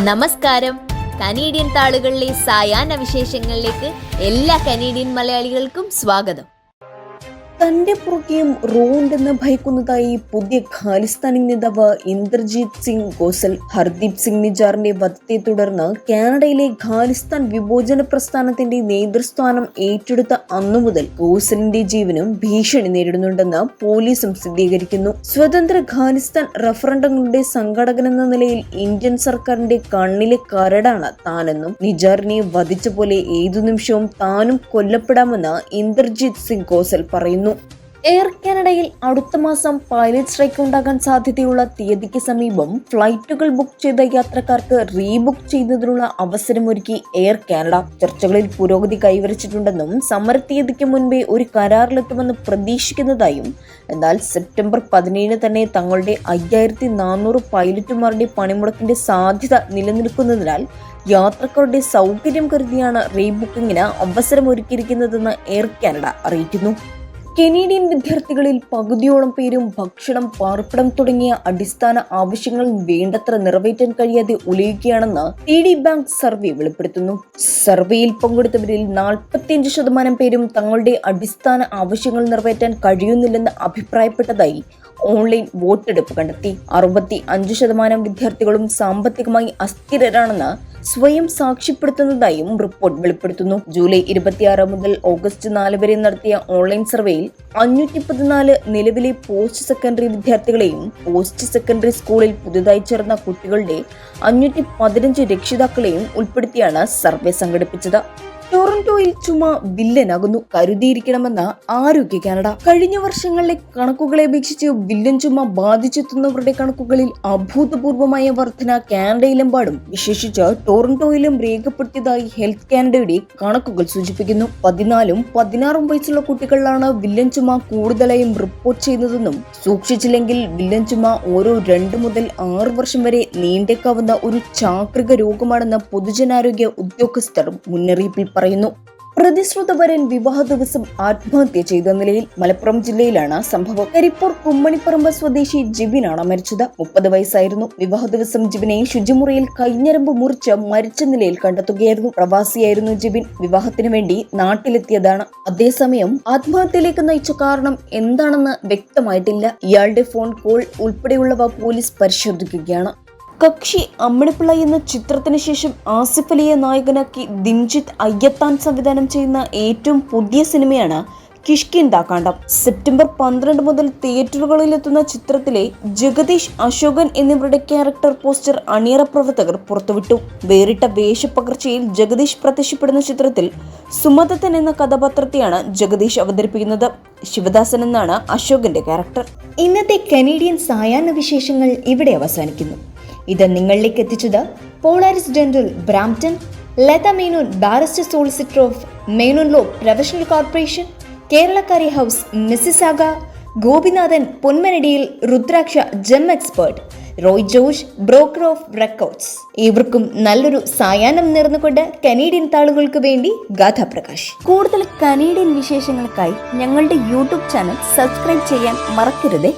നമസ്കാരം. കനേഡിയൻ താളുകളിലെ സായാഹ്ന വിശേഷങ്ങളിലേക്ക് എല്ലാ കനേഡിയൻ മലയാളികൾക്കും സ്വാഗതം. തന്റെ പുറകെയും റോണ്ടെന്ന് ഭയക്കുന്നതായി പുതിയ ഖാലിസ്ഥാനി നേതാവ് ഇന്ദർജീത് സിംഗ് ഗോസൽ. ഹർദീപ് സിംഗ് നിജാറിന്റെ വധത്തെ തുടർന്ന് കാനഡയിലെ ഖാലിസ്ഥാൻ വിമോചന പ്രസ്ഥാനത്തിന്റെ നേതൃസ്ഥാനം ഏറ്റെടുത്ത അന്നു മുതൽ ഗോസലിന്റെ ജീവനും ഭീഷണി നേരിടുന്നുണ്ടെന്ന് പോലീസും സ്ഥിരീകരിക്കുന്നു. സ്വതന്ത്ര ഖാലിസ്ഥാൻ റഫറണ്ടങ്ങളുടെ സംഘാടകനെന്ന നിലയിൽ ഇന്ത്യൻ സർക്കാരിന്റെ കണ്ണിലെ കരടാണ് താനെന്നും നിജാറിനെ വധിച്ച പോലെ ഏതു നിമിഷവും താനും കൊല്ലപ്പെടാമെന്ന് ഇന്ദർജീത് സിംഗ് ഗോസൽ പറയുന്നു. എയർ കാനഡയിൽ അടുത്ത മാസം പൈലറ്റ് സ്ട്രൈക്ക് ഉണ്ടാകാൻ സാധ്യതയുള്ള തീയതിക്ക് സമീപം ഫ്ലൈറ്റുകൾ ബുക്ക് ചെയ്ത യാത്രക്കാർക്ക് റീബുക്ക് ചെയ്യുന്നതിനുള്ള അവസരമൊരുക്കി എയർ കാനഡ. ചർച്ചകളിൽ പുരോഗതി കൈവരിച്ചിട്ടുണ്ടെന്നും സമര തീയതിക്ക് മുൻപേ ഒരു കരാറിലെത്തുമെന്ന് പ്രതീക്ഷിക്കുന്നതായും, എന്നാൽ സെപ്റ്റംബർ 17 തന്നെ തങ്ങളുടെ 5400 പൈലറ്റുമാരുടെ പണിമുടക്കിന്റെ സാധ്യത നിലനിൽക്കുന്നതിനാൽ യാത്രക്കാരുടെ സൗകര്യം കരുതിയാണ് റീബുക്കിങ്ങിന് അവസരമൊരുക്കിയിരിക്കുന്നതെന്ന് എയർ കാനഡ അറിയിക്കുന്നു. കനേഡിയൻ വിദ്യാർത്ഥികളിൽ പകുതിയോളം പേരും ഭക്ഷണം, പാർപ്പിടം തുടങ്ങിയ അടിസ്ഥാന ആവശ്യങ്ങൾ വേണ്ടത്ര നിറവേറ്റാൻ കഴിയാതെ ഉലയുകയാണെന്ന് TD Bank സർവേ വെളിപ്പെടുത്തുന്നു. സർവേയിൽ പങ്കെടുത്തവരിൽ 45% പേരും തങ്ങളുടെ അടിസ്ഥാന ആവശ്യങ്ങൾ നിറവേറ്റാൻ കഴിയുന്നില്ലെന്ന് അഭിപ്രായപ്പെട്ടതായി ഓൺലൈൻ വോട്ടെടുപ്പ് കണ്ടെത്തി. 65% വിദ്യാർത്ഥികളും സാമ്പത്തികമായി അസ്ഥിരരാണെന്ന് സ്വയം സാക്ഷ്യപ്പെടുത്തുന്നതായും റിപ്പോർട്ട് വെളിപ്പെടുത്തുന്നു. ജൂലൈ 26 മുതൽ ഓഗസ്റ്റ് 4 വരെ നടത്തിയ ഓൺലൈൻ സർവേയിൽ 514 നിലവിലെ പോസ്റ്റ് സെക്കൻഡറി വിദ്യാർത്ഥികളെയും പോസ്റ്റ് സെക്കൻഡറി സ്കൂളിൽ പുതുതായി ചേർന്ന കുട്ടികളുടെ 515 രക്ഷിതാക്കളെയും ഉൾപ്പെടുത്തിയാണ് സർവേ സംഘടിപ്പിച്ചത്. ടൊറന്റോയിൽ ചുമ വില്ലനാകുന്നു, കരുതിയിരിക്കണമെന്ന് ആരോഗ്യ കാനഡ. കഴിഞ്ഞ വർഷങ്ങളിലെ കണക്കുകളെ അപേക്ഷിച്ച് വില്ലൻ ചുമ ബാധിച്ചെത്തുന്നവരുടെ കണക്കുകളിൽ അഭൂതപൂർവമായ വർധന കാനഡയിലെമ്പാടും വിശേഷിച്ച് ടൊറന്റോയിലും രേഖപ്പെടുത്തിയതായി ഹെൽത്ത് കാനഡയുടെ കണക്കുകൾ സൂചിപ്പിക്കുന്നു. 14-16 വയസ്സുള്ള കുട്ടികളിലാണ് വില്ലൻ ചുമ കൂടുതലായും റിപ്പോർട്ട് ചെയ്യുന്നതെന്നും, സൂക്ഷിച്ചില്ലെങ്കിൽ വില്ലൻ ചുമ ഓരോ 2 മുതൽ 6 വർഷം വരെ നീണ്ടേക്കാവുന്ന ഒരു ചാക്രിക രോഗമാണെന്ന് പൊതുജനാരോഗ്യ ഉദ്യോഗസ്ഥർ മുന്നറിയിപ്പിൽ പറയുന്നു. പ്രതിശ്രുത വരൻ വിവാഹ ദിവസം ആത്മഹത്യ ചെയ്ത നിലയിൽ മലപ്പുറം ജില്ലയിലാണ് സംഭവം. കരിപ്പൂർ കുമ്മണിപ്പറമ്പ് സ്വദേശി ജിബിനാണ് മരിച്ചത്. 30 വയസ്സായിരുന്നു. വിവാഹ ദിവസം ജിബിനെ ശുചിമുറിയിൽ കൈഞ്ഞരമ്പ് മുറിച്ച് മരിച്ച നിലയിൽ കണ്ടെത്തുകയായിരുന്നു. പ്രവാസിയായിരുന്നു ജിബിൻ. വിവാഹത്തിന് വേണ്ടി നാട്ടിലെത്തിയതാണ്. അതേസമയം ആത്മഹത്യയിലേക്ക് നയിച്ച കാരണം എന്താണെന്ന് വ്യക്തമായിട്ടില്ല. ഇയാളുടെ ഫോൺ കോൾ ഉൾപ്പെടെയുള്ളവ പോലീസ് പരിശോധിക്കുകയാണ്. കക്ഷി അമ്മിണിപ്പിള്ള എന്ന ചിത്രത്തിന് ശേഷം ആസിഫ് അലിയെ നായകനാക്കി ദിൻജിത്ത് അയ്യത്താൻ സംവിധാനം ചെയ്യുന്ന ഏറ്റവും പുതിയ സിനിമയാണ് കിഷ്കിന്ധാകാന്ഡം. സെപ്റ്റംബർ 12 മുതൽ തിയേറ്ററുകളിലെത്തുന്ന ചിത്രത്തിലെ ജഗദീഷ്, അശോകൻ എന്നിവരുടെ ക്യാരക്ടർ പോസ്റ്റർ അണിയറ പ്രവർത്തകർ പുറത്തുവിട്ടു. വേറിട്ട വേഷപ്പകർച്ചയിൽ ജഗദീഷ് പ്രത്യക്ഷപ്പെടുന്ന ചിത്രത്തിൽ സുമദത്തൻ എന്ന കഥാപാത്രത്തെയാണ് ജഗദീഷ് അവതരിപ്പിക്കുന്നത്. ശിവദാസൻ എന്നാണ് അശോകന്റെ ക്യാരക്ടർ. ഇന്നത്തെ കനേഡിയൻ സായാഹ്ന വിശേഷങ്ങൾ ഇവിടെ അവസാനിക്കുന്നു. ഇത് നിങ്ങളിലേക്ക് എത്തിച്ചത് Polaris dental Brampton, Lata Menon barrister solicitor of Menon law professional corporation, കേരളക്കാരി house Mississauga, Gopinathan Ponmanadiyil, Rudraksha gem expert, Roy George broker of records. ഇവർക്കും നല്ലൊരു സായാഹ്നം നേർന്നുകൊണ്ട് കനേഡിയൻ താളുകൾക്ക് വേണ്ടി ഗാഥാപ്രകാശ്. കൂടുതൽ കനേഡിയൻ വിശേഷങ്ങൾക്കായി ഞങ്ങളുടെ യൂട്യൂബ് ചാനൽ സബ്സ്ക്രൈബ് ചെയ്യാൻ മറക്കരുതേ.